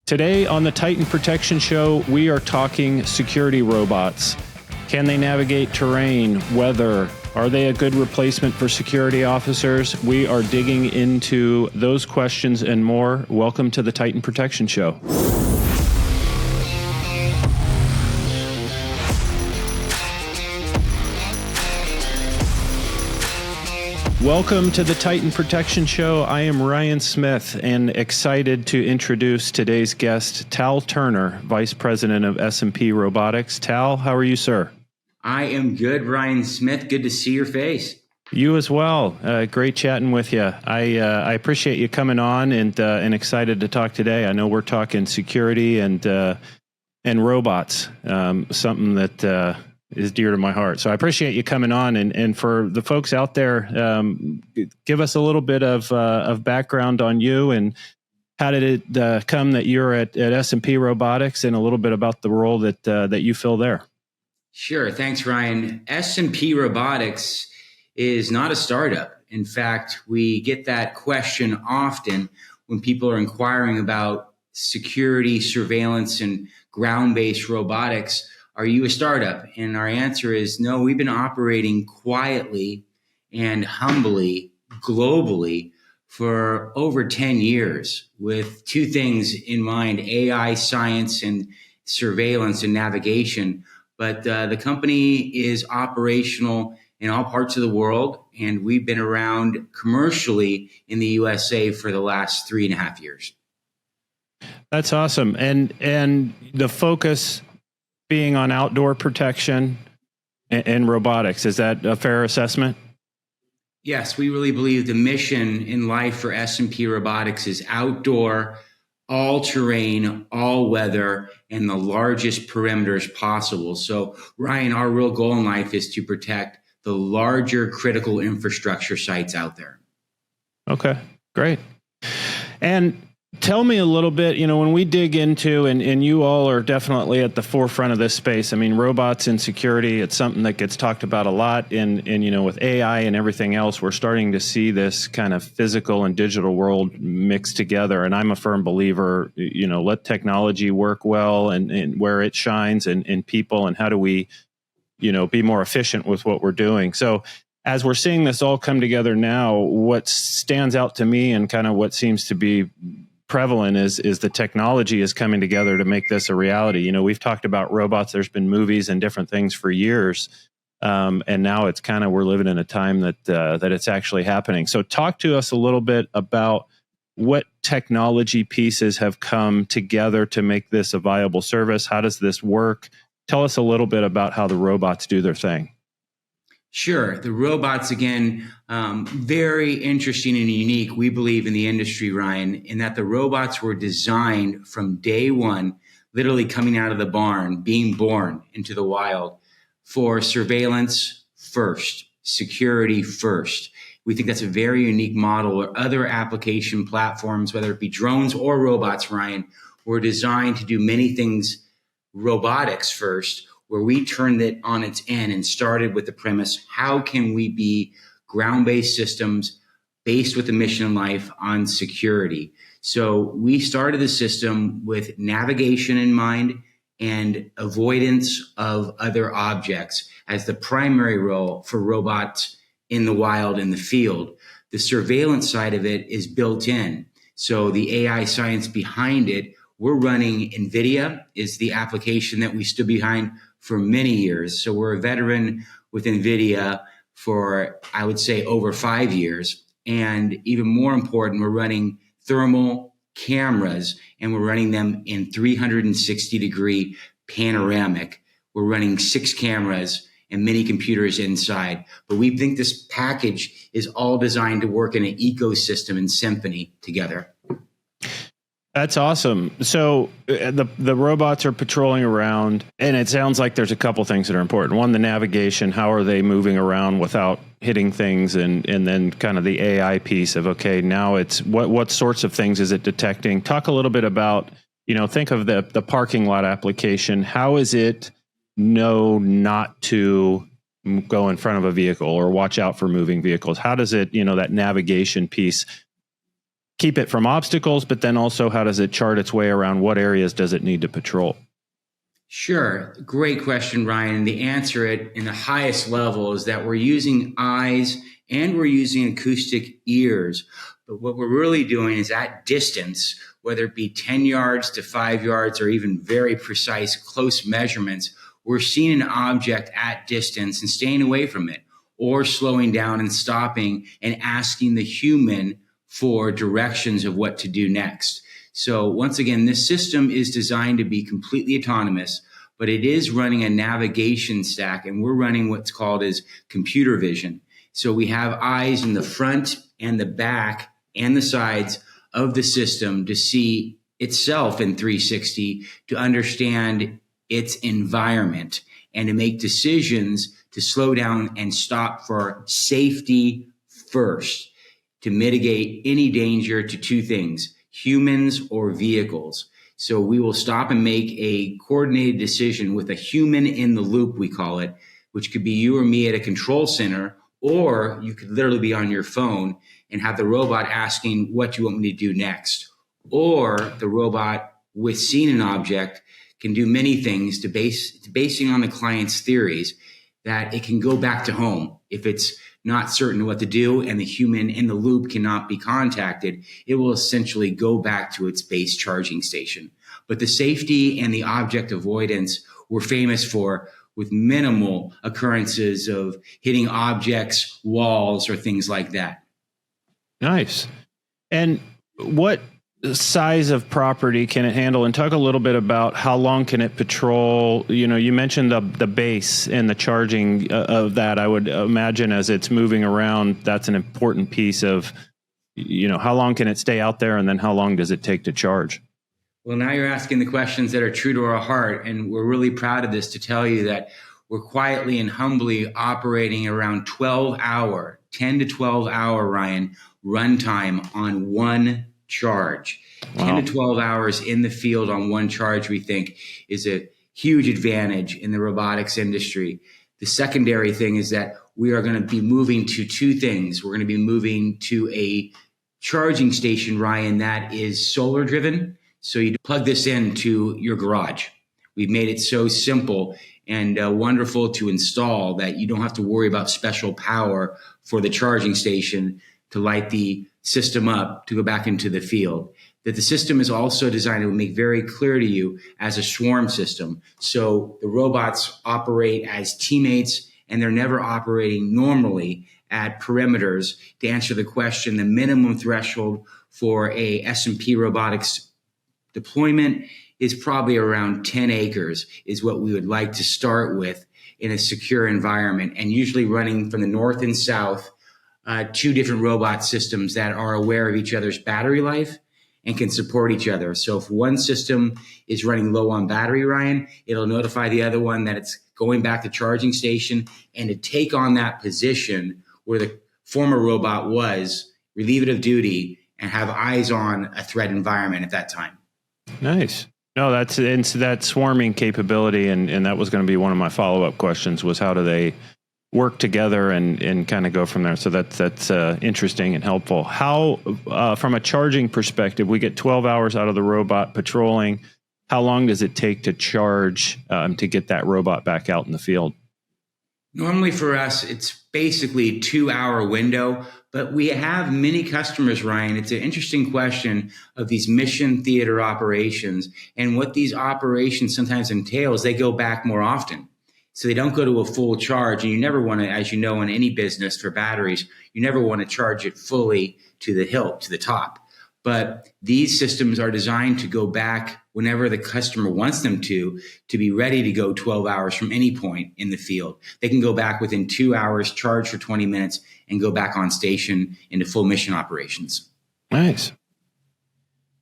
Today on the Titan Protection Show, we are talking security robots. Can they navigate terrain, weather? Are they a good replacement for security officers? We are digging into those questions and more. Welcome to the Titan Protection Show. Welcome to the Titan Protection Show. I am Ryan Smith and excited to introduce today's guest, Tal Turner, Vice President of SP Robotics. Tal, how are you, sir? I am good, Ryan Smith. Good to see your face. You as well. Great chatting with you. I appreciate you coming on and excited to talk today. I know we're talking security and robots, something that is dear to my heart. So I appreciate you coming on. And for the folks out there, give us a little bit of background on you and how did it come that you're at SP Robotics, and a little bit about the role that you fill there. Sure. Thanks, Ryan. SP Robotics is not a startup. In fact, we get that question often when people are inquiring about security, surveillance, and ground-based robotics. Are you a startup? And our answer is no. We've been operating quietly and humbly globally for over 10 years with two things in mind: AI, science, and surveillance and navigation. But the company is operational in all parts of the world, and we've been around commercially in the USA for the last 3.5 years. That's awesome. And the focus being on outdoor protection and robotics. Is that a fair assessment? Yes, we really believe the mission in life for SP Robotics is outdoor, all terrain, all weather, and the largest perimeters possible. So, Ryan, our real goal in life is to protect the larger critical infrastructure sites out there. Okay, great. And tell me a little bit, when we dig into, and you all are definitely at the forefront of this space. I mean, robots and security, it's something that gets talked about a lot. And with AI and everything else, we're starting to see this kind of physical and digital world mixed together. And I'm a firm believer, let technology work well and where it shines and people, and how do we, be more efficient with what we're doing. So as we're seeing this all come together now, what stands out to me and kind of what seems to be prevalent is the technology is coming together to make this a reality. We've talked about robots. There's been movies and different things for years. And now it's kind of, we're living in a time that it's actually happening. So talk to us a little bit about what technology pieces have come together to make this a viable service. How does this work? Tell us a little bit about how the robots do their thing. Sure. The robots, again, very interesting and unique, we believe, in the industry, Ryan, in that the robots were designed from day one, literally coming out of the barn, being born into the wild, for surveillance first, security first. We think that's a very unique model, where other application platforms, whether it be drones or robots, Ryan, were designed to do many things robotics first, where we turned it on its end and started with the premise: how can we be ground-based systems based with the mission in life on security? So we started the system with navigation in mind and avoidance of other objects as the primary role for robots in the wild, in the field. The surveillance side of it is built in. So the AI science behind it, we're running NVIDIA is the application that we stood behind for many years. So we're a veteran with NVIDIA for, I would say, over 5 years. And even more important, we're running thermal cameras, and we're running them in 360-degree panoramic. We're running 6 cameras and many computers inside. But we think this package is all designed to work in an ecosystem and symphony together. That's awesome. So the robots are patrolling around, and it sounds like there's a couple things that are important. One, the navigation. How are they moving around without hitting things? And then kind of the AI piece of, okay, now it's what sorts of things is it detecting? Talk a little bit about, think of the parking lot application. How is it know not to go in front of a vehicle or watch out for moving vehicles? How does it, that navigation piece keep it from obstacles, but then also how does it chart its way around what areas does it need to patrol? Sure. Great question, Ryan. The answer at in the highest level is that we're using eyes and we're using acoustic ears. But what we're really doing is at distance, whether it be 10 yards to 5 yards or even very precise close measurements, we're seeing an object at distance and staying away from it, or slowing down and stopping and asking the human for directions of what to do next. So once again, this system is designed to be completely autonomous, but it is running a navigation stack, and we're running what's called as computer vision. So we have eyes in the front and the back and the sides of the system to see itself in 360, to understand its environment, and to make decisions to slow down and stop for safety first, to mitigate any danger to two things: humans or vehicles. So we will stop and make a coordinated decision with a human in the loop, we call it, which could be you or me at a control center, or you could literally be on your phone and have the robot asking, what do you want me to do next? Or the robot, with seeing an object, can do many things basing on the client's theories, that it can go back to home if it's not certain what to do and the human in the loop cannot be contacted. It will essentially go back to its base charging station. But the safety and the object avoidance we're famous for, with minimal occurrences of hitting objects, walls, or things like that. Nice. And what size of property can it handle? And talk a little bit about how long can it patrol? You know, you mentioned the base and the charging of that. I would imagine as it's moving around, that's an important piece of, you know, how long can it stay out there, and then how long does it take to charge? Well, now you're asking the questions that are true to our heart, and we're really proud of this to tell you that we're quietly and humbly operating around 10 to 12 hour, Ryan, runtime on one charge. Wow. 10 to 12 hours in the field on one charge, we think, is a huge advantage in the robotics industry. The secondary thing is that we are going to be moving to two things. We're going to be moving to a charging station, Ryan, that is solar driven. So you plug this into your garage. We've made it so simple and wonderful to install that you don't have to worry about special power for the charging station to light the system up to go back into the field. That the system is also designed to make very clear to you as a swarm system. So the robots operate as teammates, and they're never operating normally at perimeters. To answer the question, the minimum threshold for a SP Robotics deployment is probably around 10 acres is what we would like to start with in a secure environment, and usually running from the north and south, two different robot systems that are aware of each other's battery life and can support each other. So if one system is running low on battery, Ryan, it'll notify the other one that it's going back to charging station, and to take on that position where the former robot was, relieve it of duty, and have eyes on a threat environment at that time. Nice. No, that's that swarming capability, and that was going to be one of my follow-up questions, was how do they work together and kind of go from there. So that's interesting and helpful. How, from a charging perspective, we get 12 hours out of the robot patrolling. How long does it take to charge to get that robot back out in the field? Normally for us, it's basically a 2-hour window, but we have many customers, Ryan. It's an interesting question of these mission theater operations, and what these operations sometimes entail is they go back more often. So they don't go to a full charge, and you never want to, as you know, in any business for batteries, you never want to charge it fully to the hilt, to the top. But these systems are designed to go back whenever the customer wants them to be ready to go 12 hours from any point in the field. They can go back within 2 hours, charge for 20 minutes, and go back on station into full mission operations. Nice.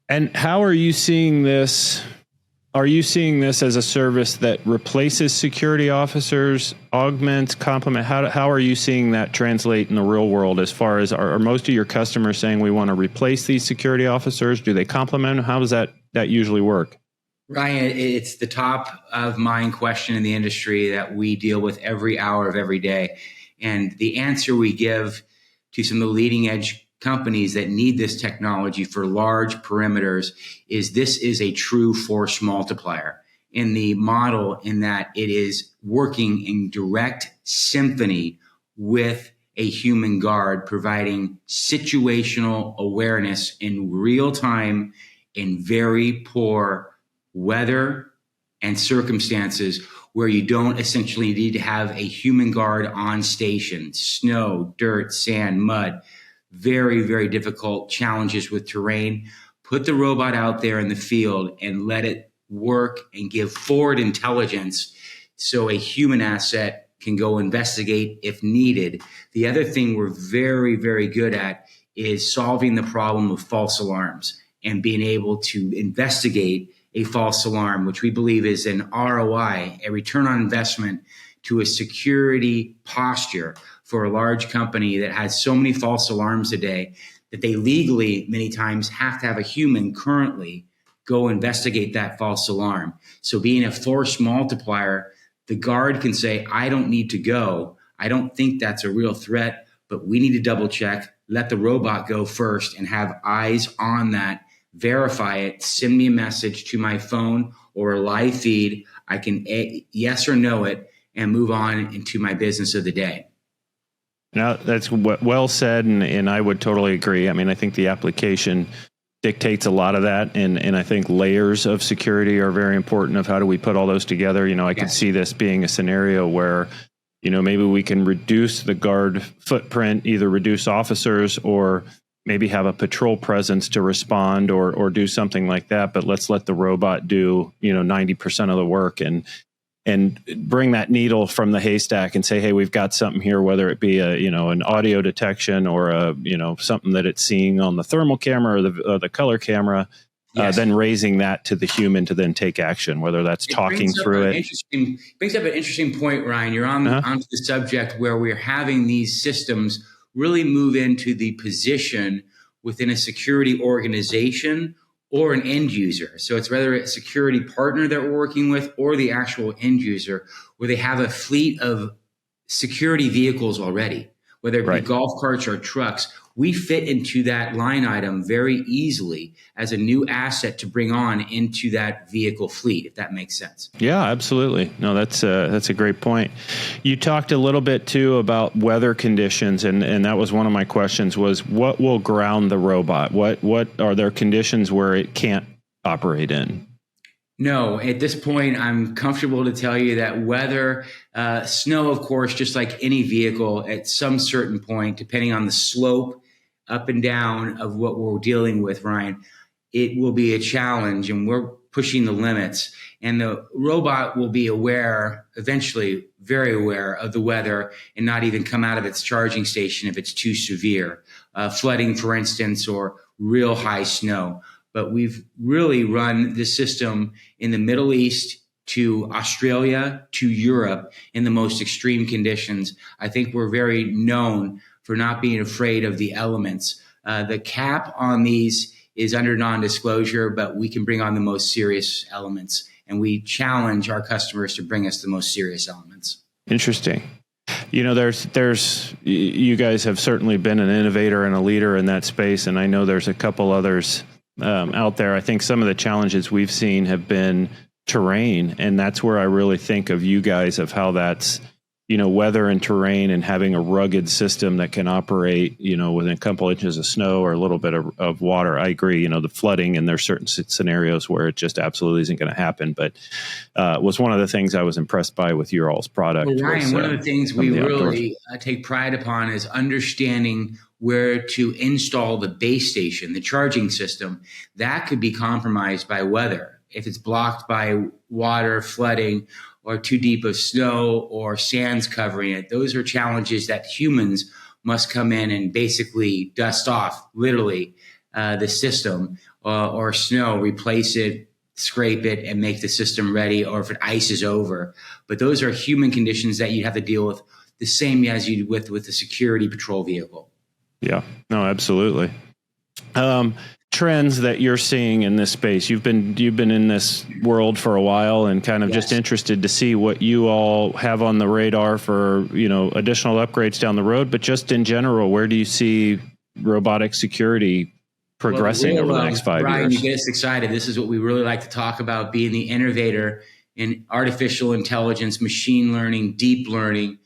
And how are you seeing this? Are you seeing this as a service that replaces security officers, augments, complement? How are you seeing that translate in the real world, as far as are most of your customers saying we want to replace these security officers? Do they complement them? How does that usually work? Ryan, it's the top of mind question in the industry that we deal with every hour of every day. And the answer we give to some of the leading edge companies that need this technology for large perimeters is this is a true force multiplier in the model, in that it is working in direct symphony with a human guard, providing situational awareness in real time in very poor weather and circumstances, where you don't essentially need to have a human guard on station. Snow, dirt, sand, mud, very, very difficult challenges with terrain. Put the robot out there in the field and let it work and give forward intelligence so a human asset can go investigate if needed. The other thing we're very, very good at is solving the problem of false alarms and being able to investigate a false alarm, which we believe is an ROI, a return on investment, to a security posture for a large company that has so many false alarms a day that they legally many times have to have a human currently go investigate that false alarm. So being a force multiplier, the guard can say, I don't need to go. I don't think that's a real threat, but we need to double check. Let the robot go first and have eyes on that, verify it, send me a message to my phone or a live feed. I can yes or no it and move on into my business of the day. Now, that's well said, and I would totally agree. I mean, I think the application dictates a lot of that, and I think layers of security are very important. Of how do we put all those together? I could see this being a scenario where, maybe we can reduce the guard footprint, either reduce officers or maybe have a patrol presence to respond or do something like that. But let's let the robot do 90% of the work and bring that needle from the haystack and say, hey, we've got something here, whether it be an audio detection or something that it's seeing on the thermal camera or the color camera, then raising that to the human to then take action, whether that's talking through it. Brings up an interesting point, Ryan. You're onto the subject where we're having these systems really move into the position within a security organization or an end user. So it's whether a security partner that we're working with or the actual end user, where they have a fleet of security vehicles already, whether it be golf carts or trucks. We fit into that line item very easily as a new asset to bring on into that vehicle fleet, if that makes sense. Yeah, absolutely. No, that's a great point. You talked a little bit too about weather conditions, and that was one of my questions, was what will ground the robot? What are there conditions where it can't operate in? No, at this point, I'm comfortable to tell you that weather, snow, of course, just like any vehicle, at some certain point, depending on the slope up and down of what we're dealing with, Ryan, it will be a challenge, and we're pushing the limits. And the robot will be aware, eventually very aware of the weather, and not even come out of its charging station if it's too severe, flooding, for instance, or real high snow. But we've really run the system in the Middle East to Australia to Europe in the most extreme conditions. I think we're very known for not being afraid of the elements. The cap on these is under non-disclosure, but we can bring on the most serious elements, and we challenge our customers to bring us the most serious elements. Interesting. There's you guys have certainly been an innovator and a leader in that space, and I know there's a couple others out there. I think some of the challenges we've seen have been terrain, and that's where I really think of you guys, of how that's weather and terrain, and having a rugged system that can operate within a couple inches of snow or a little bit of water. I agree, the flooding, and there's certain scenarios where it just absolutely isn't going to happen, but was one of the things I was impressed by with your all's product. Well, Ryan, one of the things we really take pride upon is understanding where to install the base station, the charging system. That could be compromised by weather. If it's blocked by water, flooding, or too deep of snow or sands covering it, those are challenges that humans must come in and basically dust off, literally, the system or snow, replace it, scrape it, and make the system ready, or if it ices over. But those are human conditions that you have to deal with, the same as you would with the security patrol vehicle. Yeah, no, absolutely. Trends that you're seeing in this space. You've been in this world for a while, and kind of just interested to see what you all have on the radar for, additional upgrades down the road, but just in general, where do you see robotic security progressing over the next 5 Ryan, years? you get us excited. This is what we really like to talk about, being the innovator in artificial intelligence, machine learning, deep learning,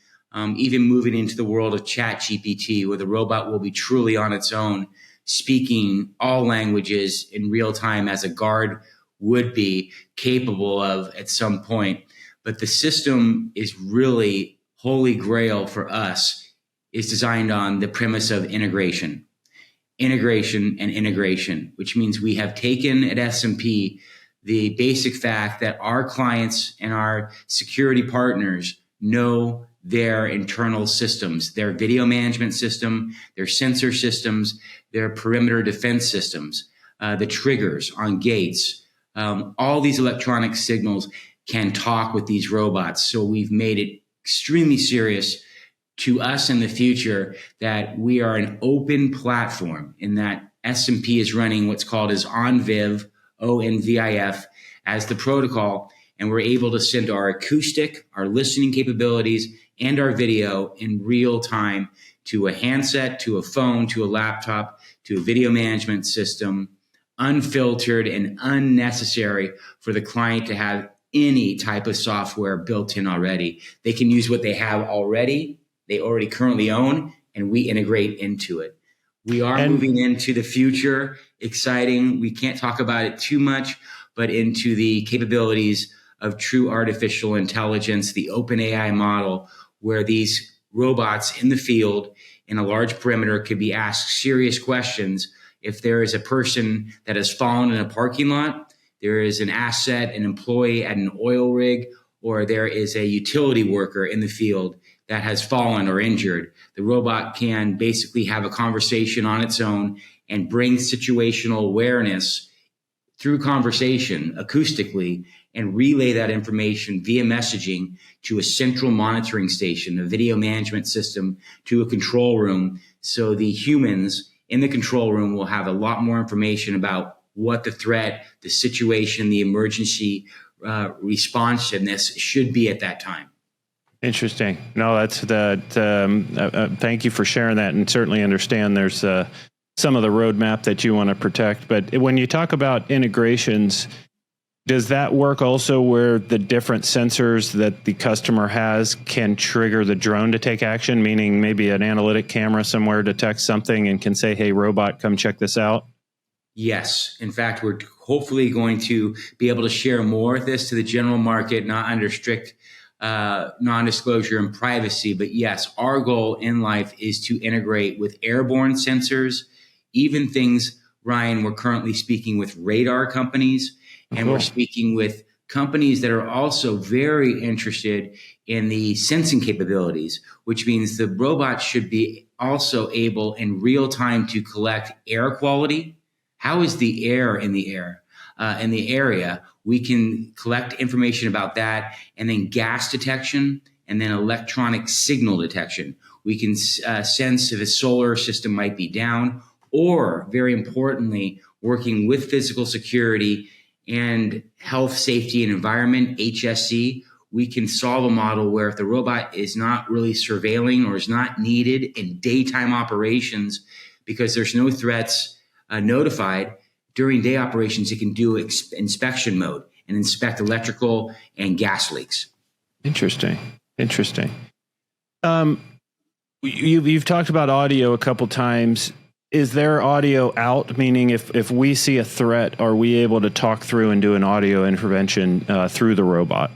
even moving into the world of ChatGPT, where the robot will be truly on its own, speaking all languages in real time as a guard would be capable of at some point. But the system is really holy grail for us, is designed on the premise of integration and integration, which means we have taken at S&P the basic fact that our clients and our security partners know their internal systems, their video management system, their sensor systems, their perimeter defense systems, the triggers on gates. All these electronic signals can talk with these robots. So we've made it extremely serious to us in the future that we are an open platform, in that S&P is running what's called as ONVIF, ONVIF, as the protocol. And we're able to send our acoustic, our listening capabilities, and our video in real time to a handset, to a phone, to a laptop, to a video management system, unfiltered and unnecessary for the client to have any type of software built in already. They can use what they have already, they already currently own, and we integrate into it. We are moving into the future, exciting. We can't talk about it too much, but into the capabilities of true artificial intelligence, the open AI model, where these robots in the field in a large perimeter could be asked serious questions. If there is a person that has fallen in a parking lot, there is an asset, an employee at an oil rig, or there is a utility worker in the field that has fallen or injured, the robot can basically have a conversation on its own and bring situational awareness through conversation acoustically and relay that information via messaging to a central monitoring station, a video management system, to a control room. So the humans in the control room will have a lot more information about what the threat, the situation, the emergency responsiveness should be at that time. Interesting. No, that's that. Thank you for sharing that, and certainly understand there's some of the roadmap that you want to protect. But when you talk about integrations, does that work also where the different sensors that the customer has can trigger the drone to take action? Meaning maybe an analytic camera somewhere detects something and can say, "Hey, robot, come check this out." Yes. In fact, we're hopefully going to be able to share more of this to the general market, not under strict non-disclosure and privacy. But yes, our goal in life is to integrate with airborne sensors, even things, Ryan, we're currently speaking with radar companies, and we're speaking with companies that are also very interested in the sensing capabilities, which means the robot should be also able in real time to collect air quality. How is the air in the area? We can collect information about that, and then gas detection, and then electronic signal detection. We can sense if a solar system might be down, or very importantly, working with physical security and health, safety, and environment, HSE, we can solve a model where if the robot is not really surveilling or is not needed in daytime operations because there's no threats notified, during day operations, it can do inspection mode and inspect electrical and gas leaks. Interesting. You've talked about audio a couple times. Is there audio out? Meaning if we see a threat, are we able to talk through and do an audio intervention through the robot?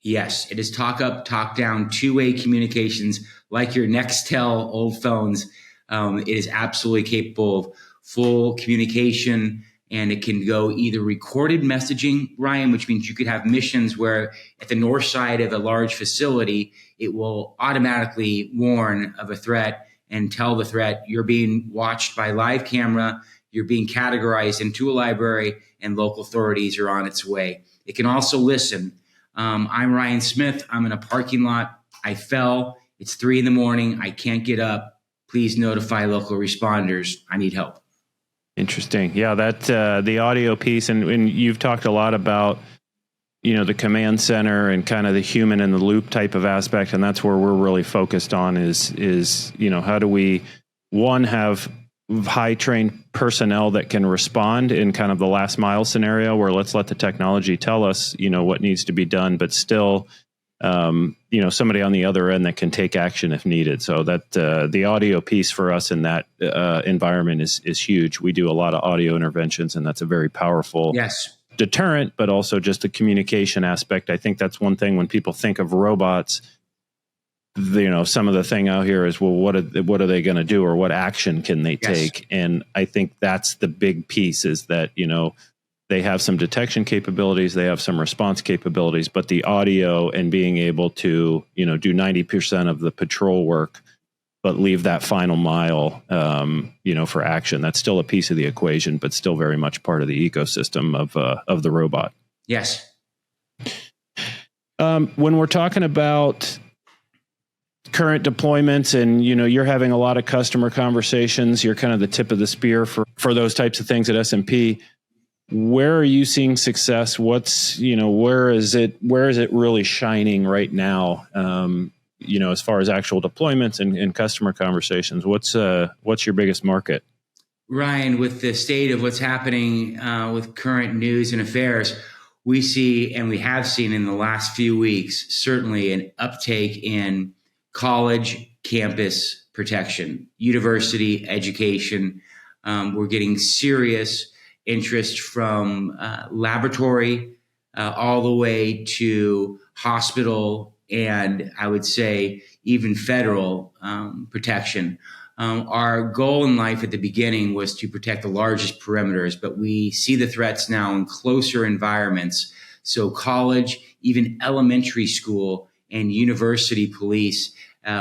Yes, it is talk up, talk down, two-way communications like your Nextel old phones. It is absolutely capable of full communication, and it can go either recorded messaging, Ryan, which means you could have missions where at the north side of a large facility, it will automatically warn of a threat and tell the threat you're being watched by live camera, you're being categorized into a library, and local authorities are on its way. It can also listen. I'm Ryan Smith. I'm in a parking lot. I fell. It's 3 a.m. I can't get up. Please notify local responders. I need help. Interesting. Yeah, that the audio piece, and you've talked a lot about, the command center and kind of the human in the loop type of aspect, and that's where we're really focused on is how do we, one, have high trained personnel that can respond in kind of the last mile scenario where let's let the technology tell us, what needs to be done, but still, somebody on the other end that can take action if needed. So that the audio piece for us in that environment is huge. We do a lot of audio interventions, and that's a very powerful deterrent, but also just the communication aspect. I think that's one thing when people think of robots, some of the thing out here is, well, what are they going to do, or what action can they take? And I think that's the big piece, is that, they have some detection capabilities, they have some response capabilities, but the audio and being able to, do 90% of the patrol work, but leave that final mile, for action. That's still a piece of the equation, but still very much part of the ecosystem of the robot. Yes. When we're talking about current deployments and, you're having a lot of customer conversations, you're kind of the tip of the spear for those types of things at S&P. Where are you seeing success? What's, where is it really shining right now? As far as actual deployments and customer conversations, what's your biggest market? Ryan, with the state of what's happening with current news and affairs, we see, and we have seen in the last few weeks, certainly an uptake in college campus protection, university education. We're getting serious interest from laboratory all the way to hospital, and I would say even federal protection. Our goal in life at the beginning was to protect the largest perimeters, but we see the threats now in closer environments. So college, even elementary school, and university police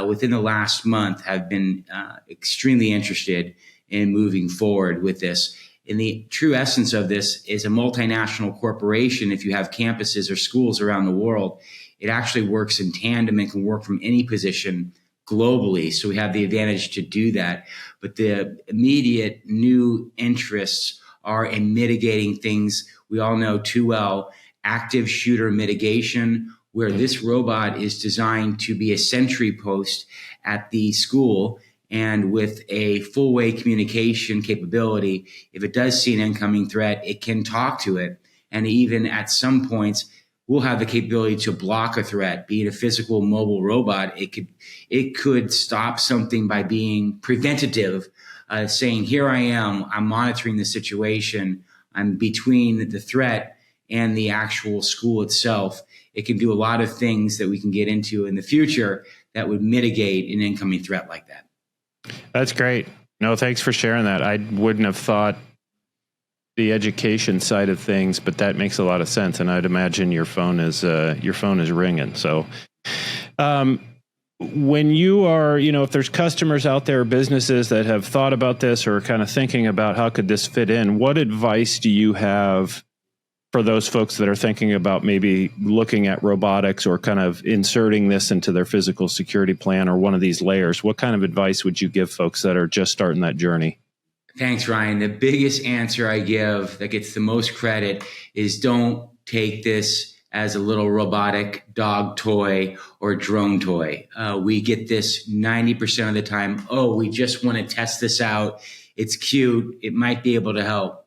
within the last month have been extremely interested in moving forward with this. And the true essence of this is a multinational corporation. If you have campuses or schools around the world, it actually works in tandem and can work from any position globally. So we have the advantage to do that. But the immediate new interests are in mitigating things we all know too well: active shooter mitigation, where this robot is designed to be a sentry post at the school, and with a full-way communication capability. If it does see an incoming threat, it can talk to it. And even at some points, we'll have the capability to block a threat. Being a physical mobile robot, it could stop something by being preventative, saying, here I am, I'm monitoring the situation, I'm between the threat and the actual school itself. It can do a lot of things that we can get into in the future that would mitigate an incoming threat like that. That's great. No, thanks for sharing that. I wouldn't have thought the education side of things, but that makes a lot of sense. And I'd imagine your phone is ringing. So, when you are, if there's customers out there, businesses that have thought about this or kind of thinking about how could this fit in, what advice do you have for those folks that are thinking about maybe looking at robotics or kind of inserting this into their physical security plan or one of these layers? What kind of advice would you give folks that are just starting that journey? Thanks, Ryan. The biggest answer I give that gets the most credit is don't take this as a little robotic dog toy or drone toy. We get this 90% of the time. Oh, we just want to test this out. It's cute. It might be able to help.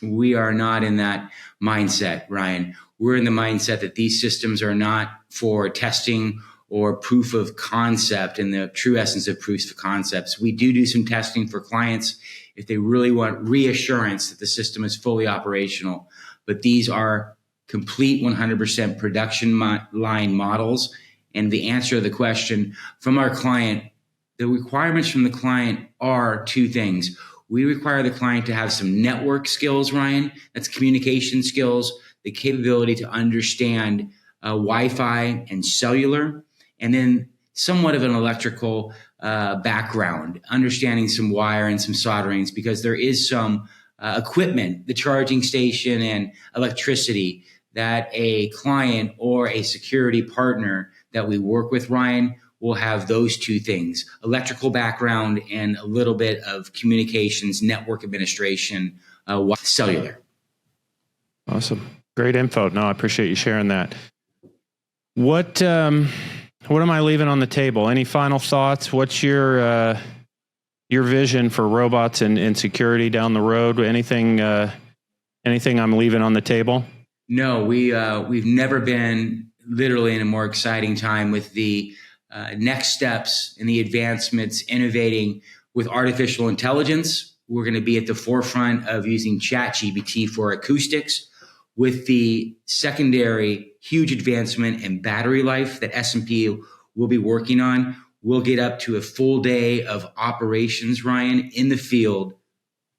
We are not in that mindset, Ryan. We're in the mindset that these systems are not for testing or proof of concept in the true essence of proofs of concepts. We do some testing for clients if they really want reassurance that the system is fully operational. But these are complete 100% production line models. And the answer to the question from our client, the requirements from the client are two things. We require the client to have some network skills, Ryan. That's communication skills, the capability to understand Wi-Fi and cellular, and then somewhat of an electrical background, understanding some wire and some solderings, because there is some equipment, the charging station and electricity, that a client or a security partner that we work with, Ryan, will have those two things: electrical background and a little bit of communications, network administration, cellular. Awesome. Great info. No, I appreciate you sharing that. What am I leaving on the table? Any final thoughts? What's your your vision for robots and security down the road? Anything I'm leaving on the table? No, we've never been literally in a more exciting time with the next steps and the advancements innovating with artificial intelligence. We're going to be at the forefront of using ChatGPT for acoustics, with the secondary huge advancement in battery life that S&P will be working on. We'll get up to a full day of operations, Ryan, in the field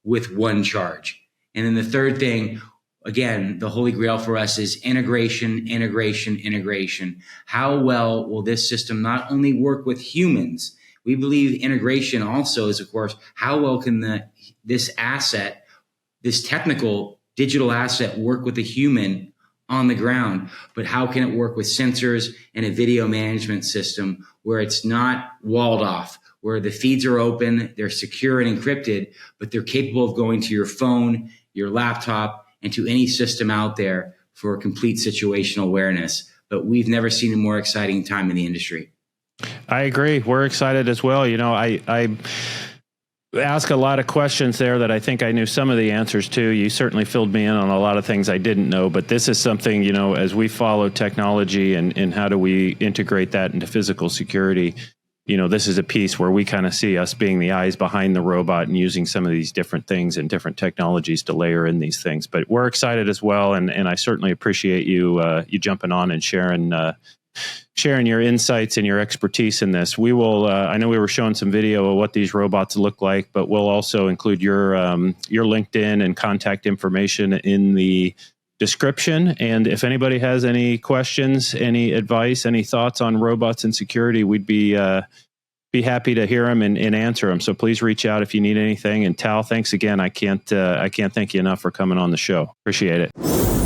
with one charge. And then the third thing, again, the holy grail for us is integration, integration, integration. How well will this system not only work with humans? We believe integration also is, of course, how well can this asset, this technical digital asset, work with a human on the ground? But how can it work with sensors and a video management system where it's not walled off, where the feeds are open, they're secure and encrypted, but they're capable of going to your phone, your laptop, and to any system out there for complete situational awareness. But we've never seen a more exciting time in the industry. I agree. We're excited as well. I ask a lot of questions there that I think I knew some of the answers to. You certainly filled me in on a lot of things I didn't know, but this is something, as we follow technology and how do we integrate that into physical security, this is a piece where we kind of see us being the eyes behind the robot and using some of these different things and different technologies to layer in these things. But we're excited as well, and I certainly appreciate you jumping on and sharing your insights and your expertise in this. We will. I know we were showing some video of what these robots look like, but we'll also include your LinkedIn and contact information in the description. And if anybody has any questions, any advice, any thoughts on robots and security, we'd be happy to hear them and answer them. So please reach out if you need anything. And Tal, thanks again. I can't thank you enough for coming on the show. Appreciate it.